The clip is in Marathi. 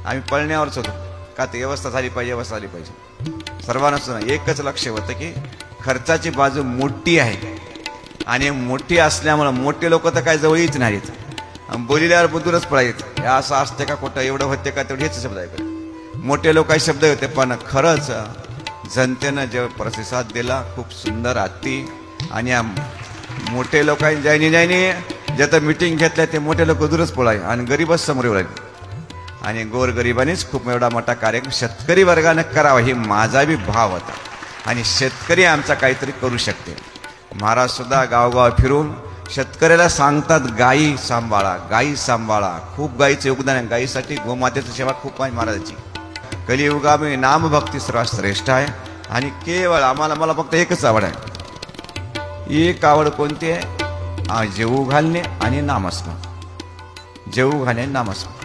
आम्ही पळण्यावरच होतो का ते व्यवस्था झाली पाहिजे, व्यवस्था झाली पाहिजे. सर्वांना सुद्धा एकच लक्ष होतं की खर्चाची बाजू मोठी आहे आणि मोठी असल्यामुळं मोठे लोक तर काय जवळीच नाहीत. बोलिल्यावर बुद्धूनच पळायचं, असं असते का खोटं, एवढं होते का तेवढे हेच शब्द ऐकले. मोठे लोक काही शब्द होते पण खरंच जनतेनं जे प्रतिसाद दिला खूप सुंदर आत्ती. आणि मोठे लोकांनी ज्यांनी ज्याचं मिटिंग घेतलं ते मोठे लोक दूरच पळाय आणि गरीबच समोर येऊ लागले. आणि गोरगरिबांनीच खूप एवढा मोठा कार्यक्रम शेतकरी वर्गाने करावा ही माझा बी भाव होता. आणि शेतकरी आमचा काहीतरी करू शकते. महाराज सुद्धा गावगाव फिरून शेतकऱ्याला सांगतात गायी सांभाळा, गायी सांभाळा. खूप गायीचं योगदान आहे. गायीसाठी गोमातेची सेवा खूप आहे महाराजांची. कलियुगामध्ये नामभक्ती सर्वात श्रेष्ठ आहे. आणि केवळ मला फक्त एकच आवड आहे. एक आवड कोणती आहे? जेवू घालणे आणि नामस्मरण. जेवू घालणे नामस्मरण.